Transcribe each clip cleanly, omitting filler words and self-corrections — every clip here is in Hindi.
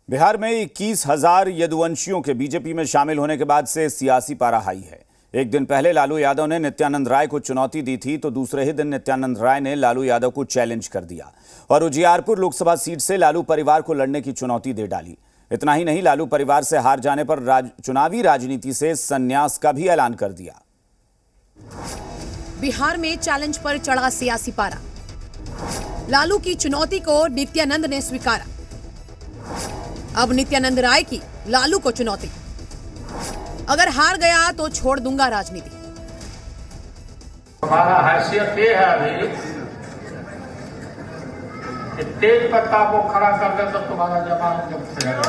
बिहार में 21,000 यदुवंशियों के बीजेपी में शामिल होने के बाद से सियासी पारा हाई है। एक दिन पहले लालू यादव ने नित्यानंद राय को चुनौती दी थी, तो दूसरे ही दिन नित्यानंद राय ने लालू यादव को चैलेंज कर दिया और उजियारपुर लोकसभा सीट से लालू परिवार को लड़ने की चुनौती दे डाली। इतना ही नहीं, लालू परिवार से हार जाने पर चुनावी राजनीति से संन्यास का भी ऐलान कर दिया। बिहार में चैलेंज पर चढ़ा सियासी पारा। लालू की चुनौती को नित्यानंद ने स्वीकारा। अब नित्यानंद राय की लालू को चुनौती, अगर हार गया तो छोड़ दूंगा राजनीति। हमारा हैसियत ये है अभी कि तेज पत्ता को खड़ा कर दे तो तुम्हारा जमानत जब्त रहेगा।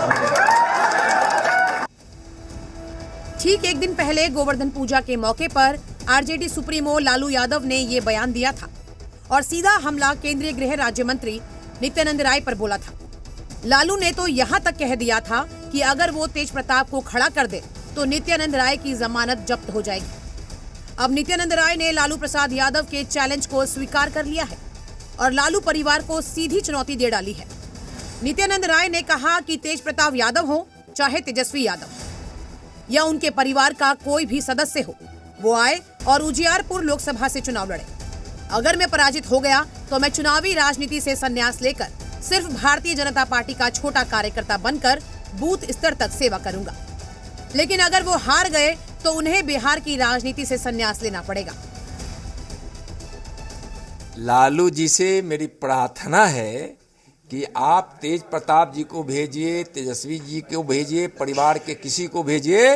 ठीक एक दिन पहले गोवर्धन पूजा के मौके पर आरजेडी सुप्रीमो लालू यादव ने ये बयान दिया था और सीधा हमला केंद्रीय गृह राज्य मंत्री नित्यानंद राय पर बोला था। लालू ने तो यहां तक कह दिया था कि अगर वो तेज प्रताप को खड़ा कर दे तो नित्यानंद राय की जमानत जब्त हो जाएगी। अब नित्यानंद राय ने लालू प्रसाद यादव के चैलेंज को स्वीकार कर लिया है और लालू परिवार को सीधी चुनौती दे डाली है। नित्यानंद राय ने कहा कि तेज प्रताप यादव हो चाहे तेजस्वी यादव या उनके परिवार का कोई भी सदस्य हो, वो आए और उजियारपुर लोकसभा से चुनाव लड़े। अगर मैं पराजित हो गया तो मैं चुनावी राजनीति से संन्यास लेकर सिर्फ भारतीय जनता पार्टी का छोटा कार्यकर्ता बनकर बूथ स्तर तक सेवा करूंगा। लेकिन अगर वो हार गए तो उन्हें बिहार की राजनीति से संन्यास लेना पड़ेगा। लालू जी से मेरी प्रार्थना है कि आप तेज प्रताप जी को भेजिए, तेजस्वी जी को भेजिए, परिवार के किसी को भेजिए।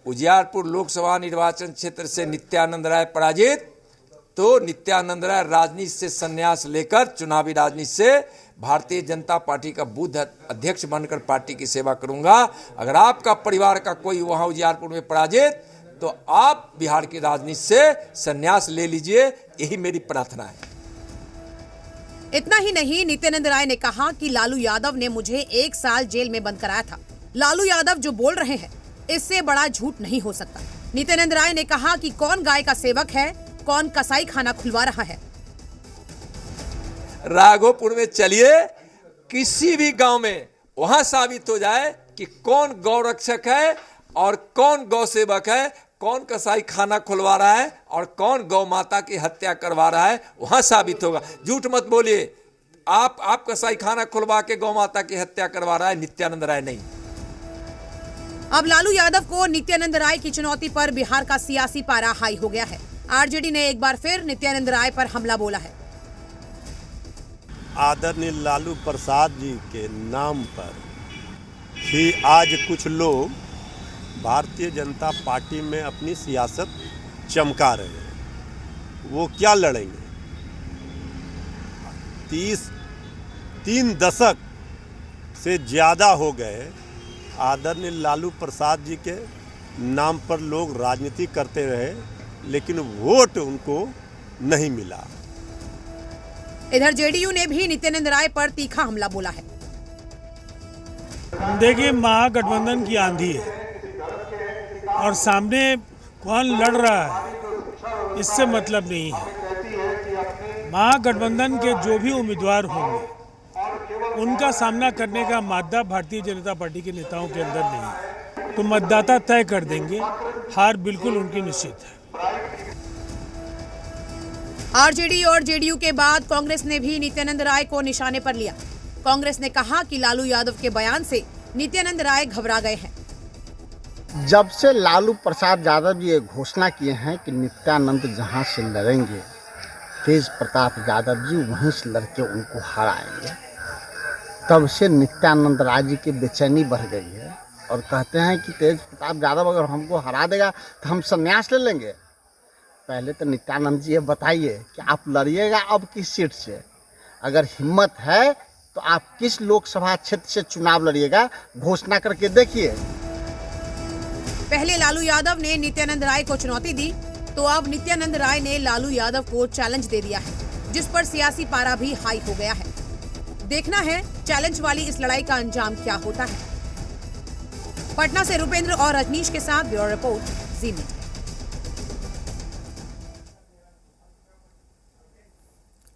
उजियारपुर लोकसभा निर्वाचन क्षेत्र से नित्यानंद राय पराजित तो नित्यानंद राय राजनीति से संन्यास लेकर चुनावी राजनीति से भारतीय जनता पार्टी का बूथ अध्यक्ष बनकर पार्टी की सेवा करूंगा। अगर आपका परिवार का कोई वहां उजियारपुर में पराजित तो आप बिहार की राजनीति से संन्यास ले लीजिए, यही मेरी प्रार्थना है। इतना ही नहीं, नित्यानंद राय ने कहा कि लालू यादव ने मुझे 1 साल जेल में बंद कराया था। लालू यादव जो बोल रहे हैं इससे बड़ा झूठ नहीं हो सकता। नित्यानंद राय ने कहा कि कौन गाय का सेवक है, कौन कसाई खाना खुलवा रहा है। राघोपुर में चलिए, किसी भी गांव में वहां साबित हो जाए कि कौन गौ रक्षक है और कौन गौ सेवक है, कौन कसाई खाना खुलवा रहा है और कौन गौ माता की हत्या करवा रहा है, वहां साबित होगा। झूठ मत बोलिए। आप कसाई खाना खुलवा के गौ माता की हत्या करवा रहा है, नित्यानंद राय नहीं। अब लालू यादव को नित्यानंद राय की चुनौती पर बिहार का सियासी पारा हाई हो गया है। आरजेडी ने एक बार फिर नित्यानंद राय पर हमला बोला है। आदरणीय लालू प्रसाद जी के नाम पर ही आज कुछ लोग भारतीय जनता पार्टी में अपनी सियासत चमका रहे हैं। वो क्या लड़ेंगे? 3 दशक से ज़्यादा हो गए आदरणीय लालू प्रसाद जी के नाम पर लोग राजनीति करते रहे, लेकिन वोट उनको नहीं मिला। इधर जेडीयू ने भी नित्यानंद राय पर तीखा हमला बोला है। देखिए, महागठबंधन की आंधी है और सामने कौन लड़ रहा है इससे मतलब नहीं है। महागठबंधन के जो भी उम्मीदवार होंगे उनका सामना करने का मादा भारतीय जनता पार्टी के नेताओं के अंदर नहीं है, तो मतदाता तय कर देंगे। हार बिल्कुल उनकी निश्चित है। आरजेडी और जेडीयू के बाद कांग्रेस ने भी नित्यानंद राय को निशाने पर लिया। कांग्रेस ने कहा कि लालू यादव के बयान से नित्यानंद राय घबरा गए हैं। जब से लालू प्रसाद यादव ये घोषणा किए हैं कि नित्यानंद जहां से लड़ेंगे, तेज प्रताप यादव जी वहीं से लड़के उनको हराएंगे, तब से नित्यानंद राय जी की बेचैनी बढ़ गई है और कहते हैं कि तेज प्रताप यादव अगर हमको हरा देगा तो हम संन्यास ले लेंगे। पहले तो नित्यानंद जी ये बताइए कि आप लड़िएगा अब किस सीट से? अगर हिम्मत है तो आप किस लोकसभा क्षेत्र से चुनाव लड़िएगा, घोषणा करके देखिए। पहले लालू यादव ने नित्यानंद राय को चुनौती दी, तो अब नित्यानंद राय ने लालू यादव को चैलेंज दे दिया है, जिस पर सियासी पारा भी हाई हो गया है। देखना है चैलेंज वाली इस लड़ाई का अंजाम क्या होता है। पटना से रुपेंद्र और रजनीश के साथ ब्यूरो रिपोर्ट, जी मीडिया।